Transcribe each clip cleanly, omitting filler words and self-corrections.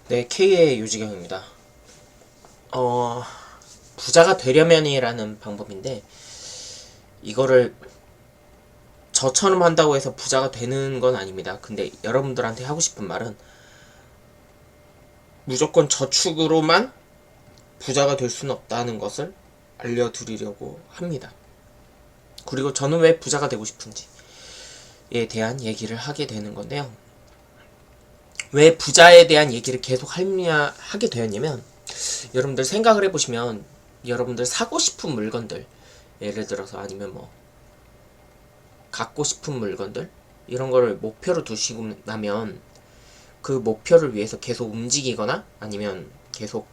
네, K의 유지경입니다. 부자가 되려면이라는 방법인데, 이거를 저처럼 한다고 해서 부자가 되는 건 아닙니다. 근데 여러분들한테 하고 싶은 말은, 무조건 저축으로만 부자가 될 수는 없다는 것을 알려드리려고 합니다. 그리고 저는 왜 부자가 되고 싶은지에 대한 얘기를 하게 되는 건데요. 왜 부자에 대한 얘기를 계속 하게 되었냐면, 여러분들 생각을 해보시면 여러분들 사고 싶은 물건들, 예를 들어서 아니면 뭐 갖고 싶은 물건들, 이런 거를 목표로 두시고 나면 그 목표를 위해서 계속 움직이거나 아니면 계속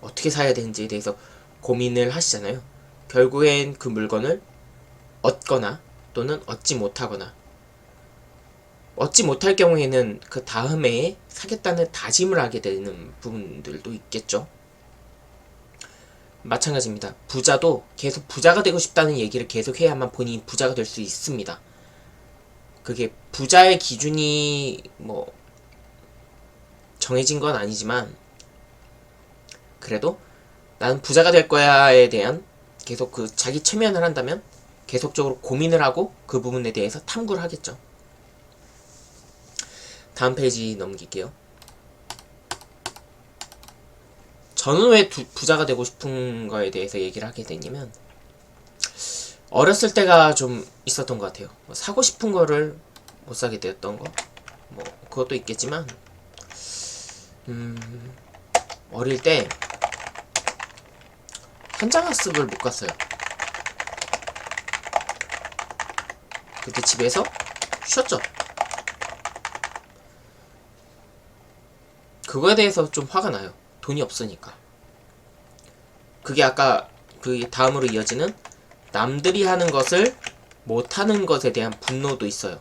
어떻게 사야 되는지에 대해서 고민을 하시잖아요. 결국엔 그 물건을 얻거나 또는 얻지 못하거나, 얻지 못할 경우에는 그 다음 해에 사겠다는 다짐을 하게 되는 부분들도 있겠죠. 마찬가지입니다. 부자도 계속 부자가 되고 싶다는 얘기를 계속 해야만 본인이 부자가 될 수 있습니다. 그게 부자의 기준이 뭐 정해진 건 아니지만, 그래도 나는 부자가 될 거야에 대한 계속 그 자기 체면을 한다면 계속적으로 고민을 하고 그 부분에 대해서 탐구를 하겠죠. 다음 페이지 넘길게요. 저는 왜 부자가 되고 싶은 거에 대해서 얘기를 하게 되냐면, 어렸을 때가 좀 있었던 것 같아요. 뭐 사고 싶은 거를 못 사게 되었던 거, 뭐 그것도 있겠지만, 어릴 때 현장학습을 못 갔어요. 그때 집에서 쉬었죠. 그거에 대해서 좀 화가 나요. 돈이 없으니까. 그게 아까 그 다음으로 이어지는, 남들이 하는 것을 못하는 것에 대한 분노도 있어요.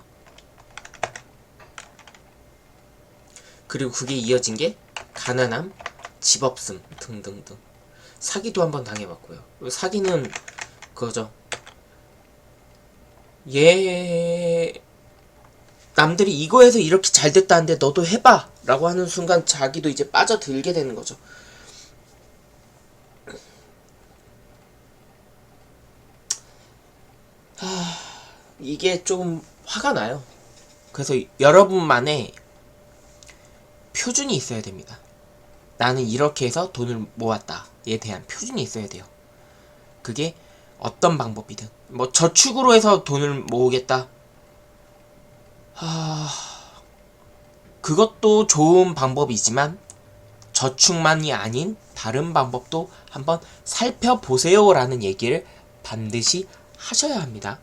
그리고 그게 이어진 게 가난함, 집 없음 등등등. 사기도 한번 당해봤고요. 사기는 그거죠. 남들이 이거에서 이렇게 잘 됐다는데 너도 해봐 라고 하는 순간 자기도 이제 빠져들게 되는 거죠. 이게 좀 화가 나요. 그래서 여러분만의 표준이 있어야 됩니다. 나는 이렇게 해서 돈을 모았다에 대한 표준이 있어야 돼요. 그게 어떤 방법이든, 뭐 저축으로 해서 돈을 모으겠다, 그것도 좋은 방법이지만 저축만이 아닌 다른 방법도 한번 살펴보세요 라는 얘기를 반드시 하셔야 합니다.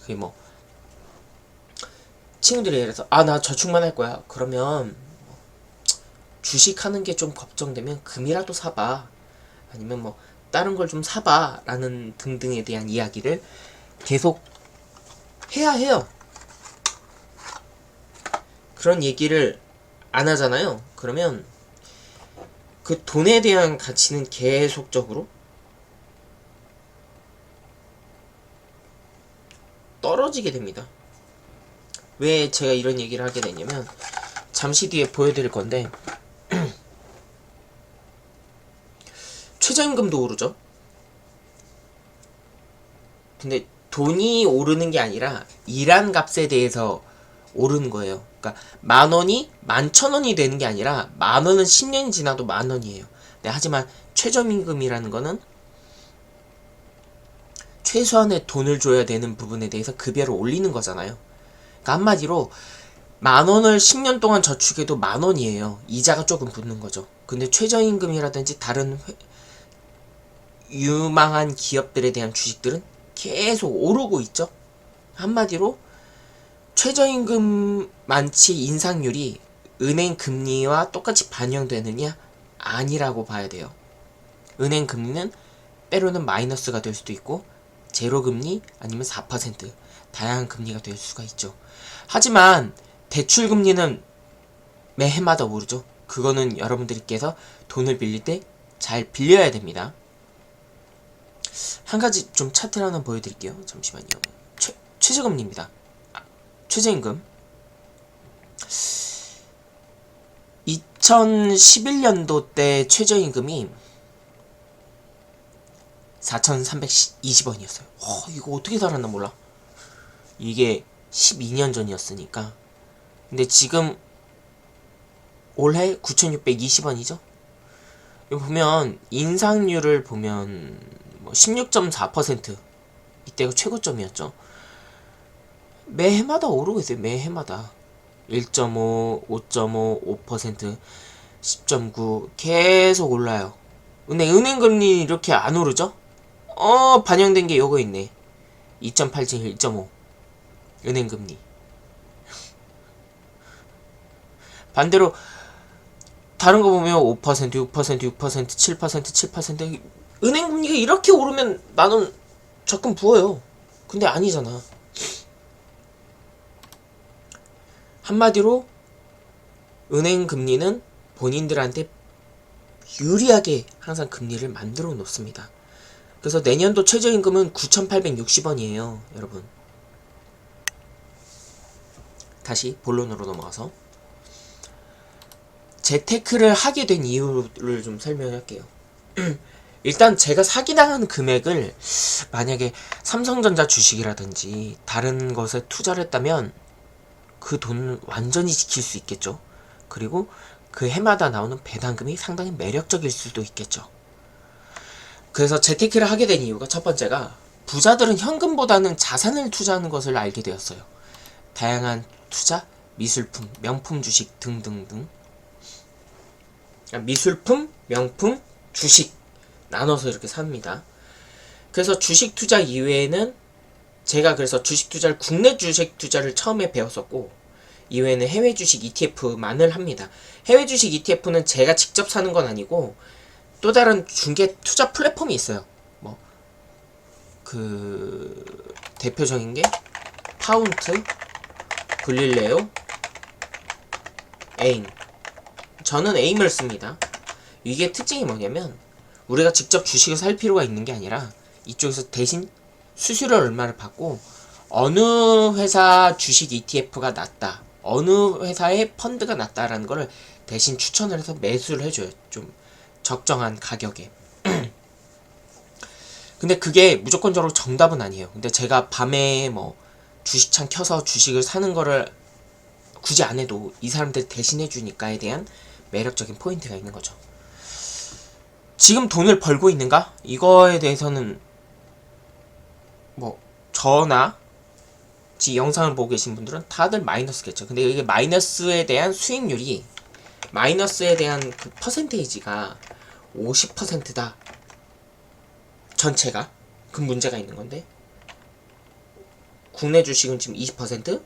그게 뭐 친구들이 예를 들어서 나 저축만 할 거야, 그러면 주식하는 게 좀 걱정되면 금이라도 사봐, 아니면 뭐 다른 걸 좀 사봐 라는 등등에 대한 이야기를 계속 해야 해요. 그런 얘기를 안 하잖아요. 그러면 그 돈에 대한 가치는 계속적으로 떨어지게 됩니다. 왜 제가 이런 얘기를 하게 되냐면, 잠시 뒤에 보여드릴 건데, 최저임금도 오르죠. 근데 돈이 오르는 게 아니라 일한 값에 대해서 오르는 거예요. 그러니까 10,000원이 11,000원이 되는 게 아니라 10,000원은 10년이 지나도 10,000원이에요. 네, 하지만 최저임금이라는 거는 최소한의 돈을 줘야 되는 부분에 대해서 급여를 올리는 거잖아요. 그러니까 한마디로 10,000원을 10년 동안 저축해도 10,000원이에요. 이자가 조금 붙는 거죠. 근데 최저임금이라든지 다른 유망한 기업들에 대한 주식들은 계속 오르고 있죠. 한마디로 최저임금 만치 인상률이 은행 금리와 똑같이 반영되느냐? 아니라고 봐야 돼요. 은행 금리는 때로는 마이너스가 될 수도 있고, 제로 금리 아니면 4% 다양한 금리가 될 수가 있죠. 하지만 대출 금리는 매해마다 오르죠. 그거는 여러분들께서 돈을 빌릴 때 잘 빌려야 됩니다. 한 가지 좀 차트를 하나 보여드릴게요. 잠시만요. 최저금리입니다. 최저임금. 2011년도 때 최저임금이 4,320원이었어요. 이거 어떻게 살았나 몰라. 이게 12년 전이었으니까. 근데 지금 올해 9,620원이죠. 여기 보면 인상률을 보면 16.4%, 이때가 최고점이었죠. 매해마다 오르고 있어요. 매해마다 1.5, 5.5, 5%, 10.9 계속 올라요. 근데 은행금리 이렇게 안 오르죠? 반영된 게 요거 있네. 2.87, 1.5 은행금리. 반대로 다른 거 보면 5%, 6%, 6%, 7%, 7%. 은행금리가 이렇게 오르면 나는 적금 부어요. 근데 아니잖아. 한마디로 은행금리는 본인들한테 유리하게 항상 금리를 만들어 놓습니다. 그래서 내년도 최저임금은 9,860원이에요, 여러분. 다시 본론으로 넘어가서 재테크를 하게 된 이유를 좀 설명할게요. 일단 제가 사기당한 금액을 만약에 삼성전자 주식이라든지 다른 것에 투자를 했다면 그 돈을 완전히 지킬 수 있겠죠. 그리고 그 해마다 나오는 배당금이 상당히 매력적일 수도 있겠죠. 그래서 재테크를 하게 된 이유가 첫 번째가 부자들은 현금보다는 자산을 투자하는 것을 알게 되었어요. 다양한 투자, 미술품, 명품 주식 등등등. 미술품, 명품, 주식 나눠서 이렇게 삽니다. 그래서 주식 투자 이외에는 제가 그래서 주식 투자를 국내 주식 투자를 처음에 배웠었고 이외에는 해외 주식 ETF만을 합니다. 해외 주식 ETF는 제가 직접 사는 건 아니고 또 다른 중개 투자 플랫폼이 있어요. 대표적인 게 파운트, 글릴레오, 에임. 저는 에임을 씁니다. 이게 특징이 뭐냐면 우리가 직접 주식을 살 필요가 있는 게 아니라 이쪽에서 대신 수수료 얼마를 받고 어느 회사 주식 ETF가 낫다, 어느 회사의 펀드가 낫다라는 거를 대신 추천을 해서 매수를 해줘요. 좀 적정한 가격에. 근데 그게 무조건적으로 정답은 아니에요. 근데 제가 밤에 주식창 켜서 주식을 사는 거를 굳이 안 해도 이 사람들 대신 해주니까에 대한 매력적인 포인트가 있는 거죠. 지금 돈을 벌고 있는가? 이거에 대해서는 저나 지 영상을 보고 계신 분들은 다들 마이너스겠죠. 근데 이게 마이너스에 대한 수익률이, 마이너스에 대한 그 퍼센테이지가 50%다. 전체가. 그 문제가 있는 건데, 국내 주식은 지금 20%,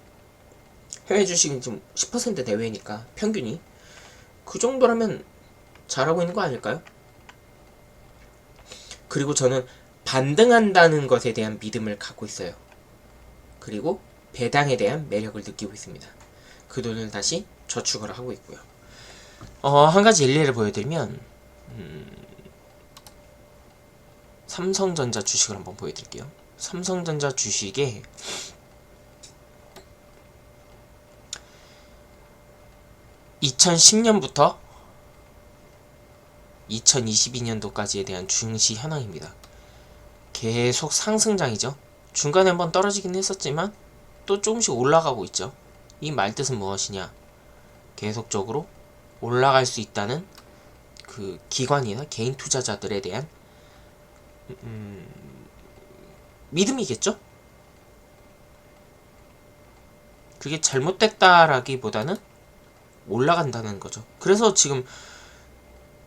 해외 주식은 지금 10% 내외니까 평균이 그 정도라면 잘하고 있는 거 아닐까요? 그리고 저는 반등한다는 것에 대한 믿음을 갖고 있어요. 그리고 배당에 대한 매력을 느끼고 있습니다. 그 돈을 다시 저축을 하고 있고요. 한 가지 일례를 보여드리면 삼성전자 주식을 한번 보여드릴게요. 삼성전자 주식에 2010년부터 2022년도까지에 대한 증시 현황입니다. 계속 상승장이죠. 중간에 한번 떨어지긴 했었지만 또 조금씩 올라가고 있죠. 이 말뜻은 무엇이냐? 계속적으로 올라갈 수 있다는 그 기관이나 개인 투자자들에 대한 믿음이겠죠? 그게 잘못됐다라기보다는 올라간다는 거죠. 그래서 지금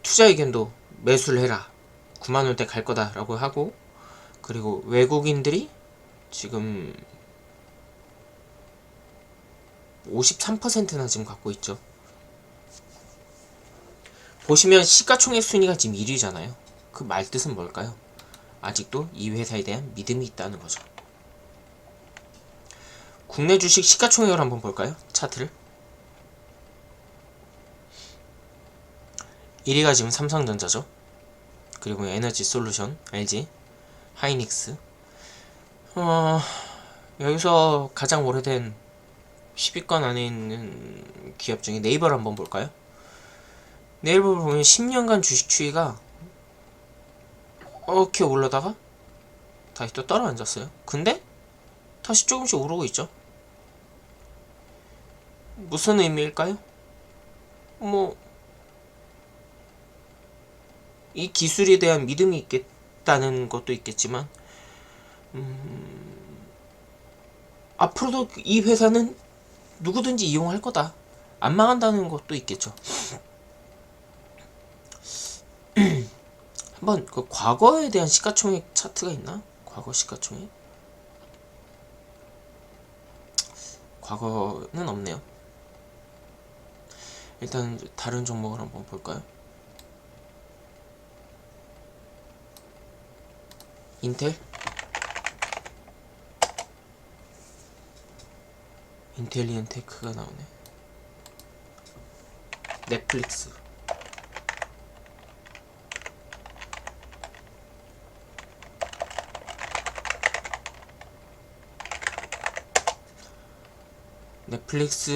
투자 의견도 매수를 해라, 9만원대 갈 거다 라고 하고, 그리고 외국인들이 지금 53%나 지금 갖고 있죠. 보시면 시가총액 순위가 지금 1위잖아요. 그 말뜻은 뭘까요? 아직도 이 회사에 대한 믿음이 있다는 거죠. 국내 주식 시가총액을 한번 볼까요? 차트를. 1위가 지금 삼성전자죠. 그리고 에너지솔루션, LG, 하이닉스. 여기서 가장 오래된 10위권 안에 있는 기업 중에 네이버를 한번 볼까요? 네이버를 보면 10년간 주식 추이가 이렇게 올라다가 다시 또 떨어앉았어요. 근데 다시 조금씩 오르고 있죠. 무슨 의미일까요? 뭐 이 기술에 대한 믿음이 있겠다는 것도 있겠지만 앞으로도 이 회사는 누구든지 이용할 거다. 안 망한다는 것도 있겠죠. 한번 그 과거에 대한 시가총액 차트가 있나? 과거 시가총액? 과거는 없네요. 일단 다른 종목을 한번 볼까요? 인텔? 인텔리언테크가 나오네. 넷플릭스. 넷플릭스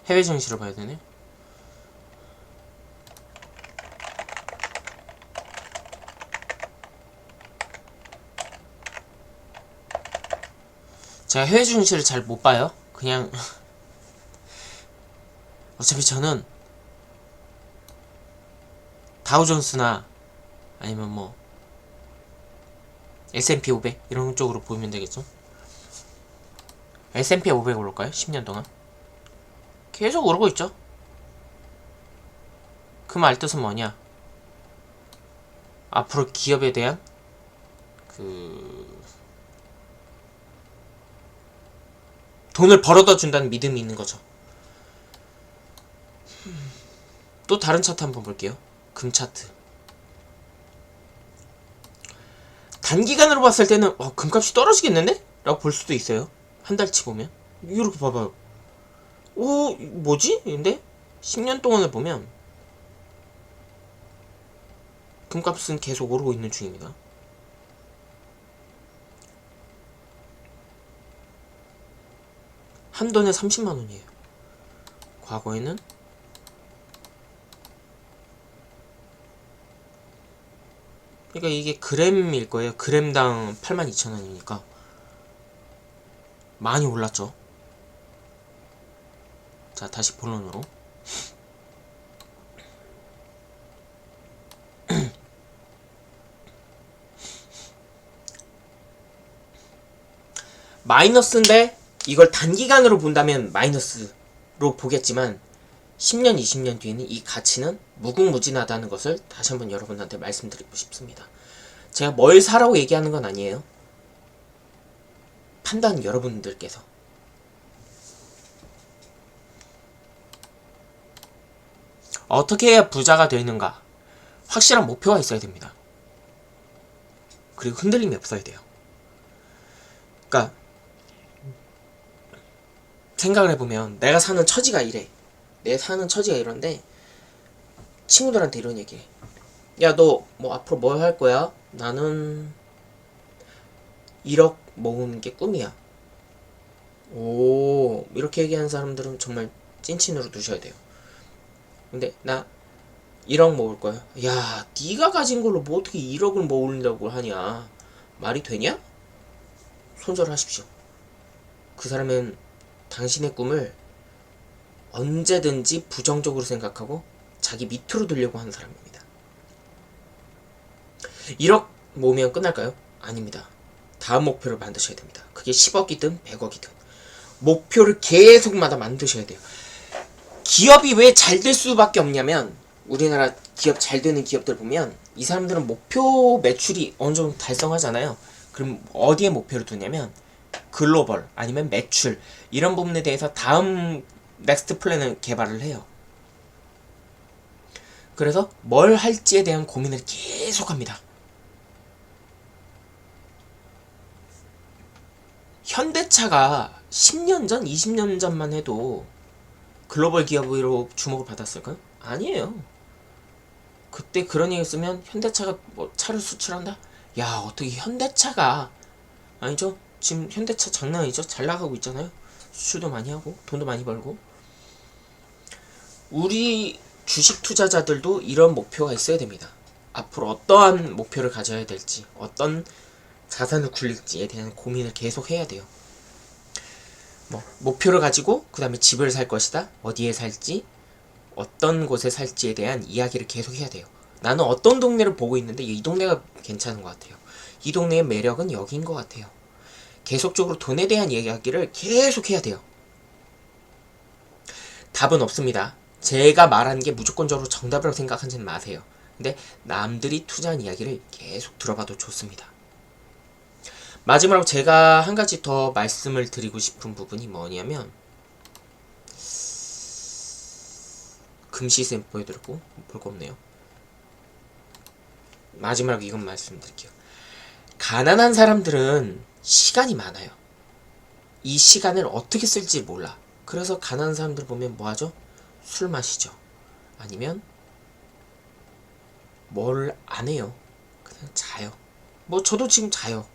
해외 증시로 봐야 되네. 제가 해외 증시를 잘 못 봐요. 그냥 어차피 저는 다우존스나 아니면 뭐 S&P 500 이런 쪽으로 보면 되겠죠. S&P 500 오를까요? 10년 동안 계속 오르고 있죠. 그 말 뜻은 뭐냐? 앞으로 기업에 대한 돈을 벌어다 준다는 믿음이 있는 거죠. 또 다른 차트 한번 볼게요. 금 차트. 단기간으로 봤을 때는 금값이 떨어지겠는데? 라고 볼 수도 있어요. 한 달치 보면 이렇게 봐봐요. 오 뭐지? 근데 10년 동안을 보면 금값은 계속 오르고 있는 중입니다. 한 돈에 30만원이에요. 과거에는 그러니까 이게 그램일 거예요. 그램당 82,000원이니까 많이 올랐죠. 자, 다시 본론으로. 마이너스인데 이걸 단기간으로 본다면 마이너스로 보겠지만 10년, 20년 뒤에는 이 가치는 무궁무진하다는 것을 다시 한번 여러분한테 말씀드리고 싶습니다. 제가 뭘 사라고 얘기하는 건 아니에요. 판단 여러분들께서. 어떻게 해야 부자가 되는가? 확실한 목표가 있어야 됩니다. 그리고 흔들림이 없어야 돼요. 그러니까 생각을 해보면 내가 사는 처지가 이래. 내 사는 처지가 이런데 친구들한테 이런 얘기해. 야, 너 뭐 앞으로 뭘 할 거야? 나는 1억 모으는 게 꿈이야. 오, 이렇게 얘기하는 사람들은 정말 찐친으로 두셔야 돼요. 근데 나 1억 모을 거야. 야, 네가 가진 걸로 뭐 어떻게 1억을 모으려고 하냐? 말이 되냐? 손절하십시오. 그 사람은 당신의 꿈을 언제든지 부정적으로 생각하고 자기 밑으로 두려고 하는 사람입니다. 1억 모으면 끝날까요? 아닙니다. 다음 목표를 만드셔야 됩니다. 그게 10억이든 100억이든 목표를 계속마다 만드셔야 돼요. 기업이 왜 잘 될 수밖에 없냐면 우리나라 기업 잘 되는 기업들 보면 이 사람들은 목표 매출이 어느 정도 달성하잖아요. 그럼 어디에 목표를 두냐면 글로벌 아니면 매출 이런 부분에 대해서 다음 넥스트 플랜을 개발을 해요. 그래서 뭘 할지에 대한 고민을 계속합니다. 현대차가 10년 전, 20년 전만 해도 글로벌 기업으로 주목을 받았을까요? 아니에요. 그때 그런 얘기 쓰면 현대차가 뭐 차를 수출한다? 야, 어떻게 현대차가 아니죠? 지금 현대차 장난 아니죠? 잘 나가고 있잖아요. 수출도 많이 하고 돈도 많이 벌고. 우리 주식 투자자들도 이런 목표가 있어야 됩니다. 앞으로 어떠한 목표를 가져야 될지, 어떤 자산을 굴릴지에 대한 고민을 계속 해야 돼요. 목표를 가지고 그 다음에 집을 살 것이다, 어디에 살지, 어떤 곳에 살지에 대한 이야기를 계속 해야 돼요. 나는 어떤 동네를 보고 있는데 이 동네가 괜찮은 것 같아요. 이 동네의 매력은 여기인 것 같아요. 계속적으로 돈에 대한 이야기를 계속 해야 돼요. 답은 없습니다. 제가 말하는 게 무조건적으로 정답이라고 생각하지는 마세요. 근데 남들이 투자한 이야기를 계속 들어봐도 좋습니다. 마지막으로 제가 한 가지 더 말씀을 드리고 싶은 부분이 뭐냐면, 금시샘 보여드렸고 볼 거 없네요. 마지막으로 이건 말씀드릴게요. 가난한 사람들은 시간이 많아요. 이 시간을 어떻게 쓸지 몰라. 그래서 가난한 사람들 보면 뭐하죠? 술 마시죠. 아니면 뭘 안 해요. 그냥 자요. 저도 지금 자요.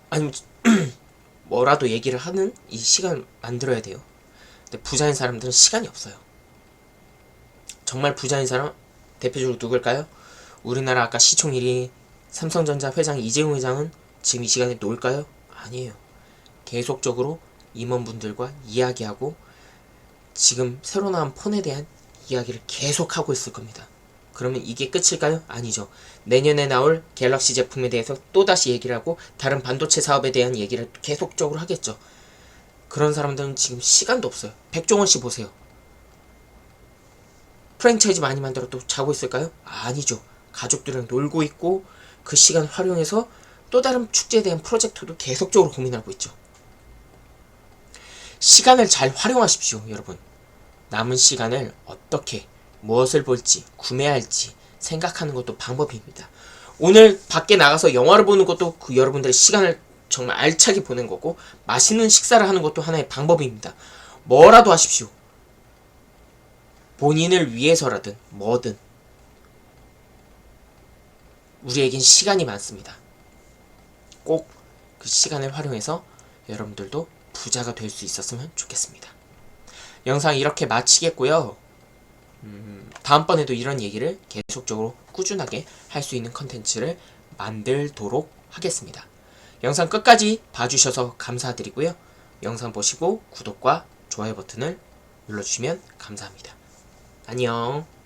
아니면 뭐라도 얘기를 하는 이 시간 만들어야 돼요. 근데 부자인 사람들은 시간이 없어요. 정말 부자인 사람 대표적으로 누굴까요? 우리나라 아까 시총 1위 삼성전자 회장 이재용 회장은 지금 이 시간에 놀까요? 아니에요. 계속적으로 임원분들과 이야기하고 지금 새로 나온 폰에 대한 이야기를 계속하고 있을 겁니다. 그러면 이게 끝일까요? 아니죠. 내년에 나올 갤럭시 제품에 대해서 또다시 얘기를 하고 다른 반도체 사업에 대한 얘기를 계속적으로 하겠죠. 그런 사람들은 지금 시간도 없어요. 백종원 씨 보세요. 프랜차이즈 많이 만들었다고 자고 있을까요? 아니죠. 가족들이랑 놀고 있고 그 시간 활용해서 또 다른 축제에 대한 프로젝트도 계속적으로 고민하고 있죠. 시간을 잘 활용하십시오, 여러분. 남은 시간을 어떻게, 무엇을 볼지, 구매할지 생각하는 것도 방법입니다. 오늘 밖에 나가서 영화를 보는 것도 그 여러분들의 시간을 정말 알차게 보낸 거고, 맛있는 식사를 하는 것도 하나의 방법입니다. 뭐라도 하십시오. 본인을 위해서라든 뭐든 우리에겐 시간이 많습니다. 꼭 그 시간을 활용해서 여러분들도 부자가 될 수 있었으면 좋겠습니다. 영상 이렇게 마치겠고요. 다음번에도 이런 얘기를 계속적으로 꾸준하게 할 수 있는 컨텐츠를 만들도록 하겠습니다. 영상 끝까지 봐주셔서 감사드리고요. 영상 보시고 구독과 좋아요 버튼을 눌러주시면 감사합니다. 안녕.